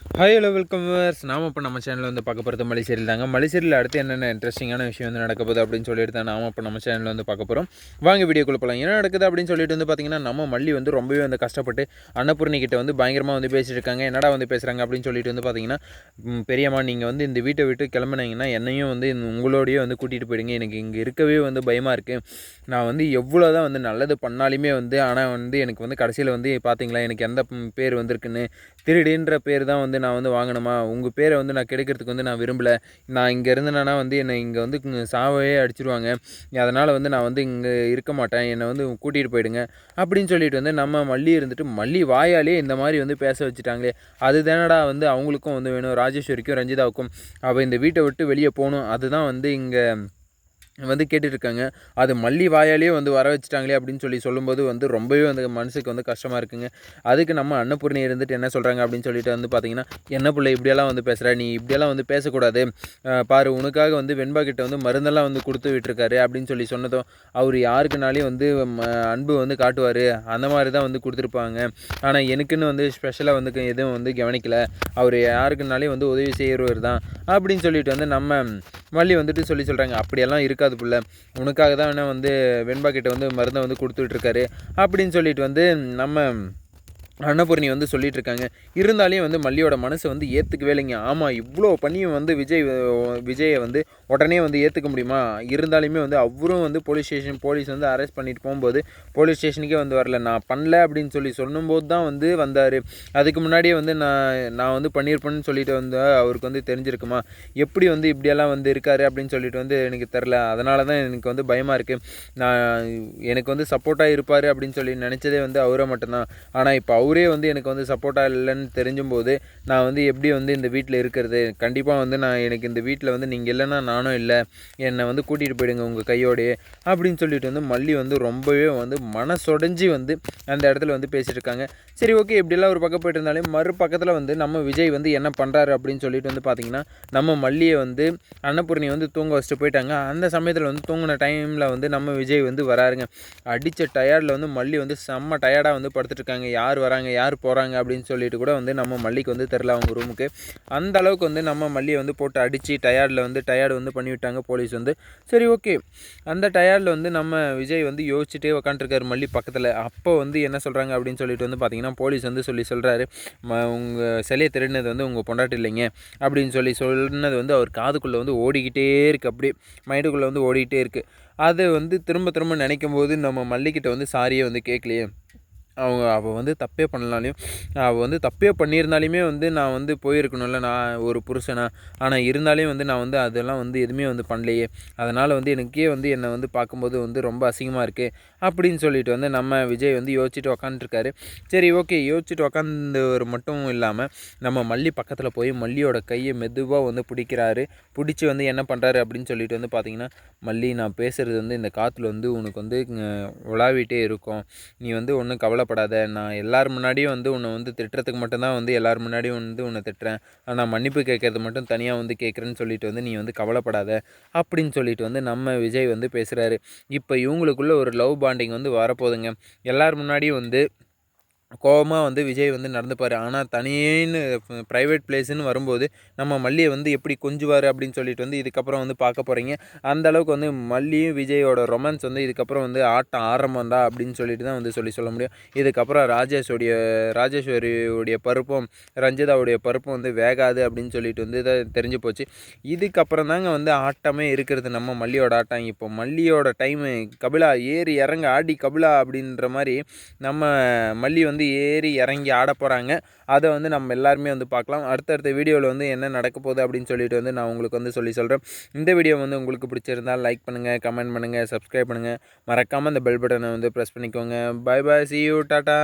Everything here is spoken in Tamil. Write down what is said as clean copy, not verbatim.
Hi hello welcome viewers. நாம இப்போ நம்ம சேனலில் வந்து பார்க்க போகிறது மலைசேரியில் தாங்க. மலைசேரியில் அடுத்து என்னென்ன இன்ட்ரெஸ்டிங்கான விஷயம் வந்து நடக்க போகுது அப்படின்னு சொல்லிட்டு தான் நாம இப்போ நம்ம சேனலில் வந்து பார்க்க போகிறோம். வாங்க வீடியோக்குள்ள போகலாம். என்ன நடக்குது அப்படின்னு சொல்லிட்டு வந்து பார்த்தீங்கன்னா, நம்ம மல்லி வந்து ரொம்பவே வந்து கஷ்டப்பட்டு அன்னபூர்ணி கிட்ட வந்து பயங்கரமாக வந்து பேசிட்டு இருக்காங்க. என்னடா வந்து பேசுகிறாங்க அப்படின்னு சொல்லிட்டு வந்து பார்த்தீங்கன்னா, பெரியம்மா நீங்கள் வந்து இந்த வீட்டை விட்டு கிளம்புனீங்கன்னா என்னையும் வந்து உங்களோடையே வந்து கூட்டிகிட்டு போயிடுங்க. எனக்கு இங்கே இருக்கவே வந்து பயமாக இருக்குது. நான் வந்து எவ்வளோ தான் வந்து நல்லது பண்ணாலுமே வந்து ஆனால் வந்து எனக்கு வந்து கடைசியில் வந்து பார்த்தீங்களா எனக்கு எந்த பேர் வந்திருக்குன்னு, திருடின்ற பேர் தான் வந்து நான் வந்து வாங்கணுமா? உங்கள் பேரை வந்து நான் கெடுக்கிறதுக்கு வந்து நான் விரும்பலை. நான் இங்கே இருந்தேன்னா வந்து என்னை இங்கே வந்து சாவே அடிச்சிருவாங்க. அதனால் வந்து நான் வந்து இங்கே இருக்க மாட்டேன். என்னை வந்து கூட்டிகிட்டு போயிடுங்க அப்படின்னு சொல்லிட்டு வந்து நம்ம மல்லி இருந்துட்டு மல்லி வாயாலே இந்த மாதிரி வந்து பேச வச்சுட்டாங்களே. அது தானடா வந்து அவங்களுக்கும் வந்து வேணும், ராஜேஸ்வரிக்கும் ரஞ்சிதாவுக்கும். அவள் இந்த வீட்டை விட்டு வெளியே போகணும். அதுதான் வந்து இங்கே வந்து கேட்டுட்ருக்காங்க. அது மல்லி வாயாலேயே வந்து வர வச்சுட்டாங்களே அப்படின்னு சொல்லும்போது வந்து ரொம்பவே வந்து மனசுக்கு வந்து கஷ்டமாக இருக்குங்க. அதுக்கு நம்ம அன்னபூர்ணி இருந்துட்டு என்ன சொல்கிறாங்க அப்படின்னு சொல்லிட்டு வந்து பார்த்தீங்கன்னா, என்ன பிள்ளை இப்படியெல்லாம் வந்து பேசுகிற, நீ இப்படியெல்லாம் வந்து பேசக்கூடாது. பாரு உனக்காக வந்து வெண்பா கிட்ட வந்து மருந்தெல்லாம் வந்து கொடுத்து விட்டுருக்காரு அப்படின்னு சொன்னதும், அவர் யாருக்குனாலையும் வந்து அன்பு வந்து காட்டுவார், அந்த மாதிரி தான் வந்து கொடுத்துருப்பாங்க. ஆனால் எனக்குன்னு வந்து ஸ்பெஷலாக வந்து எதுவும் வந்து கவனிக்கலை. அவர் யாருக்குனாலையும் வந்து உதவி செய்கிறவர் தான் அப்படின்னு சொல்லிட்டு வந்து நம்ம மல்லி வந்துட்டு சொல்கிறாங்க. அப்படியெல்லாம் இருக்காது புள்ள, உனக்காக தான் வேணால் வந்து வெண்பா கிட்ட வந்து மருந்தை வந்து கொடுத்துட்ருக்காரு அப்படின்னு சொல்லிட்டு வந்து நம்ம அன்னபூர்ணி வந்து சொல்லிட்டு இருக்காங்க. இருந்தாலையும் வந்து மல்லியோட மனசை வந்து ஏற்றுக்கவே இல்லைங்க. ஆமாம், இவ்வளோ பண்ணியும் வந்து விஜயை வந்து உடனே வந்து ஏற்றுக்க முடியுமா? இருந்தாலுமே வந்து அவரும் வந்து போலீஸ் வந்து அரெஸ்ட் பண்ணிட்டு போகும்போது போலீஸ் ஸ்டேஷனுக்கே வந்து வரல. நான் பண்ணல அப்படின்னு சொல்லும்போது தான் வந்து வந்தார். அதுக்கு முன்னாடியே வந்து நான் வந்து பண்ணியிருப்பேன்னு சொல்லிட்டு வந்து அவருக்கு வந்து தெரிஞ்சிருக்குமா? எப்படி வந்து இப்படியெல்லாம் வந்து இருக்காரு அப்படின்னு சொல்லிட்டு வந்து எனக்கு தெரில. அதனால தான் எனக்கு வந்து பயமாக இருக்குது. எனக்கு வந்து சப்போர்ட்டாக இருப்பார் அப்படின்னு சொல்லி நினச்சதே வந்து அவரை மட்டும்தான். ஆனால் இப்போ அவரே வந்து எனக்கு வந்து சப்போர்ட்டாக இல்லைன்னு தெரிஞ்சும்போது நான் வந்து எப்படி வந்து இந்த வீட்டில் இருக்கிறது? கண்டிப்பாக வந்து எனக்கு இந்த வீட்டில் வந்து நீங்கள் இல்லைன்னா நானும் இல்லை, என்னை வந்து கூட்டிகிட்டு போயிடுங்க உங்கள் கையோடையே அப்படின்னு சொல்லிட்டு வந்து மல்லி வந்து ரொம்பவே வந்து மனசொடைஞ்சி வந்து அந்த இடத்துல வந்து பேசிகிட்டு இருக்காங்க. சரி, ஓகே, இப்படிலாம் ஒரு பக்கம் போய்ட்டு இருந்தாலும் மறுபக்கத்தில் வந்து நம்ம விஜய் வந்து என்ன பண்ணுறாரு அப்படின்னு சொல்லிட்டு வந்து பார்த்திங்கன்னா, நம்ம மல்லியை வந்து அன்னபூர்ணி வந்து தூங்க வச்சுட்டு போயிட்டாங்க. அந்த சமயத்தில் வந்து தூங்கின டைமில் வந்து நம்ம விஜய் வந்து வராருங்க. அடித்த டயர்டில் வந்து மல்லி வந்து செம்ம டயர்டாக வந்து படுத்துட்ருக்காங்க. யார் வராங்க யார் போகிறாங்க அப்படின்னு சொல்லிட்டு கூட வந்து நம்ம மல்லிக்கு வந்து தெரில அவங்க ரூமுக்கு. அந்த அளவுக்கு வந்து நம்ம மல்லியை வந்து போட்டு அடித்து டயர்டு வந்து பண்ணிவிட்டாங்க போலீஸ் வந்து. சரி, ஓகே, அந்த டயர்டில் வந்து நம்ம விஜய் வந்து யோசிச்சுட்டே உக்காண்ட்ருக்காரு மல்லி பக்கத்தில். அப்போ வந்து என்ன சொல்கிறாங்க அப்படின்னு சொல்லிட்டு வந்து பார்த்திங்கன்னா, போலீஸ் வந்து சொல்கிறாரு, உங்கள் சிலையை திருடினது வந்து உங்கள் பொண்டாட்டி இல்லைங்க அப்படின்னு சொன்னது வந்து அவர் காதுக்குள்ளே வந்து ஓடிக்கிட்டே இருக்குது. அப்படியே மைண்டுக்குள்ளே வந்து ஓடிக்கிட்டே இருக்குது. அதை வந்து திரும்ப திரும்ப நினைக்கும் போது நம்ம மல்லிக்கிட்ட வந்து சாரியே வந்து கேட்கலையே. அவள் வந்து தப்பே பண்ணலாலையும், அவள் வந்து தப்பே பண்ணியிருந்தாலுமே வந்து நான் வந்து போயிருக்கணும்ல, நான் ஒரு புருஷனா. ஆனால் இருந்தாலும் வந்து நான் வந்து அதெல்லாம் வந்து எதுவுமே வந்து பண்ணலையே. அதனால் வந்து எனக்கே வந்து என்னை வந்து பார்க்கும்போது வந்து ரொம்ப அசிங்கமாக இருக்குது அப்படின்னு சொல்லிட்டு வந்து நம்ம விஜய் வந்து யோசிச்சுட்டு உக்காந்துருக்காரு. சரி, ஓகே, யோசிச்சுட்டு உக்காந்தவர் மட்டும் இல்லாமல் நம்ம மல்லி பக்கத்தில் போய் மல்லியோட கையை மெதுவாக வந்து பிடிக்கிறாரு. பிடிச்சி வந்து என்ன பண்ணுறாரு அப்படின்னு சொல்லிட்டு வந்து பார்த்திங்கன்னா, மல்லி நான் பேசுகிறது வந்து இந்த காற்றுல வந்து உனக்கு வந்து உலாவிட்டே இருக்கும். நீ வந்து ஒன்றும் கவலைப்படாத. நான் எல்லார் முன்னாடியும் வந்து உன்னை வந்து திட்டுறதுக்கு மட்டும்தான் வந்து எல்லார் முன்னாடியும் வந்து உன்னை திட்டுறேன். ஆனால் மன்னிப்பு கேட்கறது மட்டும் தனியாக வந்து கேட்குறேன்னு சொல்லிட்டு வந்து நீ வந்து கவலைப்படாத அப்படின்னு சொல்லிட்டு வந்து நம்ம விஜய் வந்து பேசுகிறாரு. இப்போ இவங்களுக்குள்ள ஒரு லவ் பாண்டிங் வந்து வரப்போகுதுங்க. எல்லார் முன்னாடியும் வந்து கோவமாக வந்து விஜய் வந்து நடந்துப்பார். ஆனால் தனியேன்னு ப்ரைவேட் பிளேஸுன்னு வரும்போது நம்ம மல்லியை வந்து எப்படி கொஞ்சுவார் அப்படின்னு சொல்லிட்டு வந்து இதுக்கப்புறம் வந்து பார்க்க போகிறீங்க. அந்த அளவுக்கு வந்து மல்லியும் விஜயோட ரொமான்ஸ் வந்து இதுக்கப்புறம் வந்து ஆட்டம் ஆரம்பம்டா அப்படின்னு சொல்லிட்டு தான் வந்து சொல்ல முடியும். இதுக்கப்புறம் ராஜேஸ்வரியுடைய பருப்பும் ரஞ்சிதாவுடைய பருப்பும் வந்து வேகாது அப்படின்னு சொல்லிட்டு வந்து இதை தெரிஞ்சு போச்சு. இதுக்கப்புறம் தாங்க வந்து ஆட்டமே இருக்கிறது நம்ம மல்லியோட ஆட்டம். இப்போ மல்லியோட டைமு கபிலா ஏறி இறங்க ஆடி கபிலா அப்படின்ற மாதிரி நம்ம மல்லி வந்து ஏறி இறங்கி ஆட போகிறாங்க. அதை வந்து நம்ம எல்லாருமே வந்து பார்க்கலாம். அடுத்தடுத்த வீடியோவில் வந்து என்ன நடக்க போகுது அப்படின்னு சொல்லிட்டு வந்து நான் உங்களுக்கு வந்து சொல்கிறேன். இந்த வீடியோ வந்து உங்களுக்கு பிடிச்சிருந்தால் லைக் பண்ணுங்கள், கமெண்ட் பண்ணுங்கள், சப்ஸ்கிரைப் பண்ணுங்கள். மறக்காமல் அந்த பெல் பட்டனை வந்து ப்ரெஸ் பண்ணிக்கோங்க. Bye bye, see you, tata.